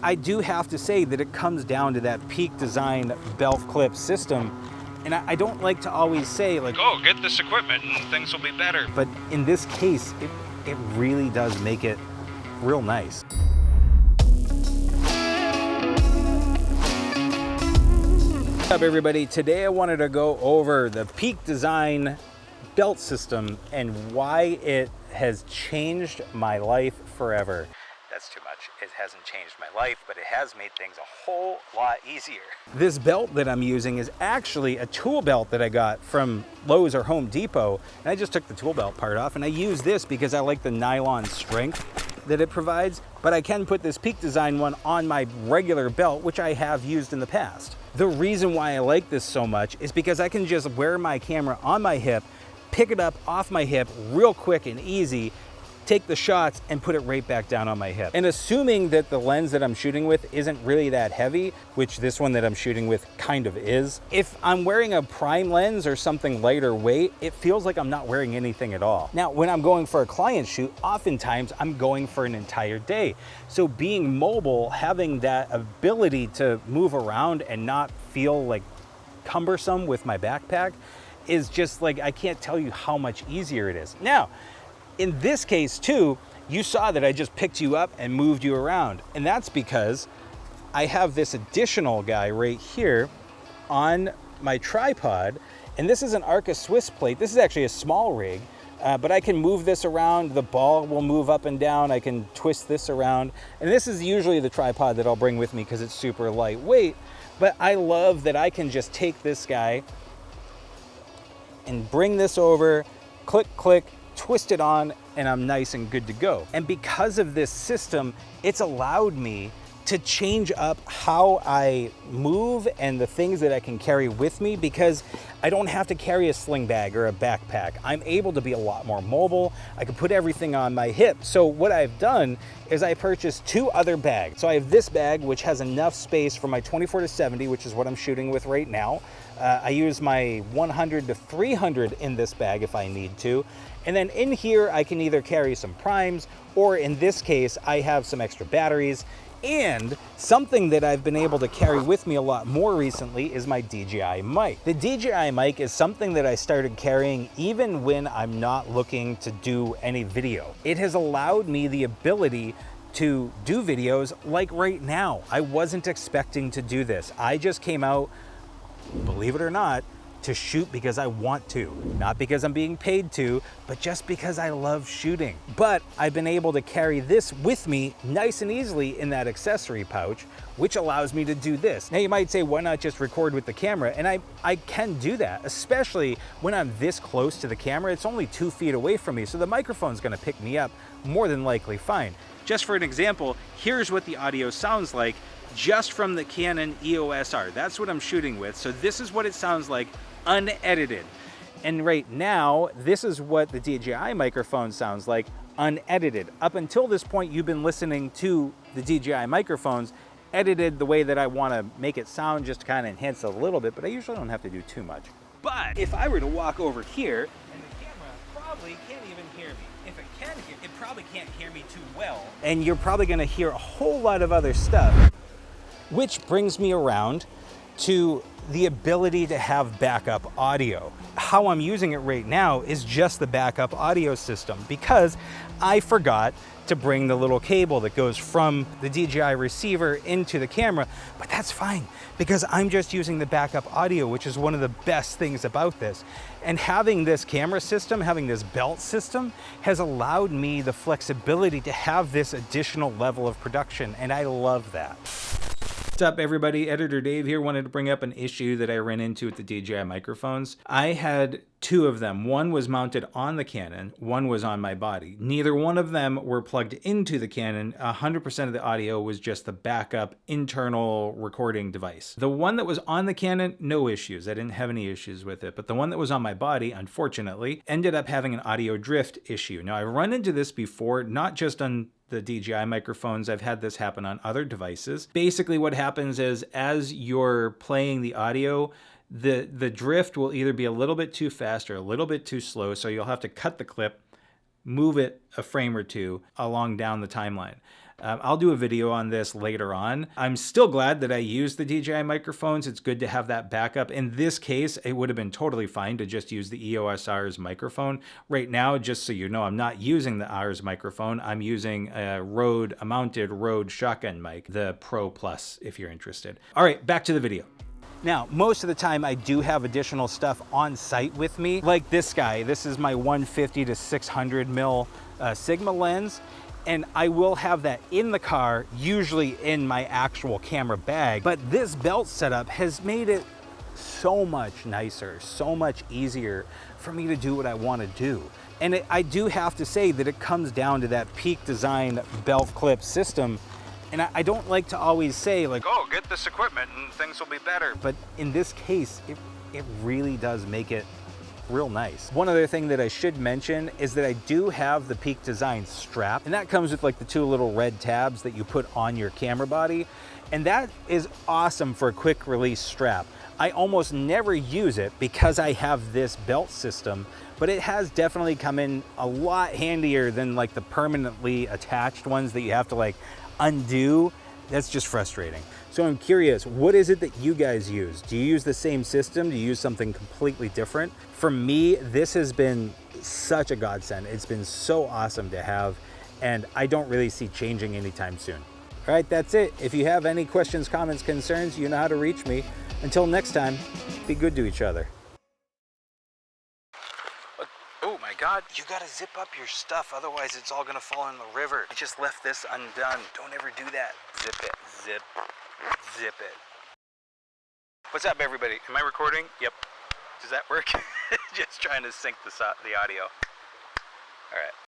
I do have to say that it comes down to that Peak Design belt clip system. And I don't like to always say, like, oh, get this equipment and things will be better. But in this case, it really does make it real nice. What's up, everybody? Today I wanted to go over the Peak Design belt system and why it has changed my life forever. That's too much. It hasn't changed my life, but it has made things a whole lot easier. This belt that I'm using is actually a tool belt that I got from Lowe's or Home Depot. And I just took the tool belt part off, and I use this because I like the nylon strength that it provides, but I can put this Peak Design one on my regular belt, which I have used in the past. The reason why I like this so much is because I can just wear my camera on my hip, pick it up off my hip real quick and easy, take the shots and put it right back down on my hip. And assuming that the lens that I'm shooting with isn't really that heavy, which this one that I'm shooting with kind of is, if I'm wearing a prime lens or something lighter weight, it feels like I'm not wearing anything at all. Now, when I'm going for a client shoot, oftentimes I'm going for an entire day. So being mobile, having that ability to move around and not feel like cumbersome with my backpack is just like, I can't tell you how much easier it is. Now, in this case too, you saw that I just picked you up and moved you around. And that's because I have this additional guy right here on my tripod. And this is an Arca Swiss plate. This is actually a small rig, but I can move this around. The ball will move up and down. I can twist this around. And this is usually the tripod that I'll bring with me because it's super lightweight. But I love that I can just take this guy and bring this over, click, click, twist it on, and I'm nice and good to go. And because of this system, it's allowed me to change up how I move and the things that I can carry with me, because I don't have to carry a sling bag or a backpack. I'm able to be a lot more mobile. I can put everything on my hip. So what I've done is I purchased two other bags. So I have this bag, which has enough space for my 24-70, which is what I'm shooting with right now. I use my 100 to 300 in this bag if I need to. And then in here, I can either carry some primes, or in this case, I have some extra batteries. And something that I've been able to carry with me a lot more recently is my DJI mic. The DJI mic is something that I started carrying even when I'm not looking to do any video. It has allowed me the ability to do videos like right now. I wasn't expecting to do this. I just came out, believe it or not, to shoot because I want to, not because I'm being paid to, but just because I love shooting. But I've been able to carry this with me nice and easily in that accessory pouch, which allows me to do this. Now you might say, why not just record with the camera? And I can do that, especially when I'm this close to the camera. It's only 2 feet away from me, so the microphone's gonna pick me up more than likely fine. Just for an example, here's what the audio sounds like just from the Canon EOS R. That's what I'm shooting with. So this is what it sounds like unedited. And right now, this is what the DJI microphone sounds like unedited. Up until this point, you've been listening to the DJI microphones edited the way that I want to make it sound, just to kind of enhance it a little bit, but I usually don't have to do too much. But if I were to walk over here, and the camera probably can't even hear me. If it can hear, it probably can't hear me too well. And you're probably going to hear a whole lot of other stuff. Which brings me around to the ability to have backup audio. How I'm using it right now is just the backup audio system, because I forgot to bring the little cable that goes from the DJI receiver into the camera, but that's fine because I'm just using the backup audio, which is one of the best things about this. And having this camera system, having this belt system, has allowed me the flexibility to have this additional level of production, and I love that. What's up, everybody? Editor Dave here. Wanted to bring up an issue that I ran into with the DJI microphones. I had two of them. One was mounted on the Canon, one was on my body. Neither one of them were plugged into the Canon. 100% of the audio was just the backup internal recording device. The one that was on the Canon, no issues. I didn't have any issues with it. But the one that was on my body, unfortunately, ended up having an audio drift issue. Now, I've run into this before, not just on the DJI microphones. I've had this happen on other devices. Basically what happens is, as you're playing the audio, the drift will either be a little bit too fast or a little bit too slow, so you'll have to cut the clip, move it a frame or two along down the timeline. I'll do a video on this later on. I'm still glad that I used the DJI microphones. It's good to have that backup. In this case, it would have been totally fine to just use the EOS R's microphone. Right now, just so you know, I'm not using the R's microphone. I'm using a mounted Rode shotgun mic, the Pro Plus, if you're interested. All right, back to the video. Now, most of the time I do have additional stuff on site with me, like this guy. This is my 150 to 600 mil Sigma lens, and I will have that in the car, usually in my actual camera bag. But this belt setup has made it so much nicer, so much easier for me to do what I want to do. And I do have to say that it comes down to that Peak Design belt clip system. And I don't like to always say like, oh, get this equipment and things will be better. But in this case, it really does make it real nice. One other thing that I should mention is that I do have the Peak Design strap, and that comes with like the two little red tabs that you put on your camera body. And that is awesome for a quick release strap. I almost never use it because I have this belt system, but it has definitely come in a lot handier than like the permanently attached ones that you have to like undo. That's just frustrating. So I'm curious, what is it that you guys use? Do you use the same system? Do you use something completely different? For me, this has been such a godsend. It's been so awesome to have, and I don't really see changing anytime soon. All right, that's it. If you have any questions, comments, concerns, you know how to reach me. Until next time, be good to each other. Oh my God, you gotta zip up your stuff, otherwise it's all gonna fall in the river. I just left this undone. Don't ever do that. Zip it, zip it. What's up, everybody? Am I recording? Yep. Does that work? Just trying to sync the audio. All right.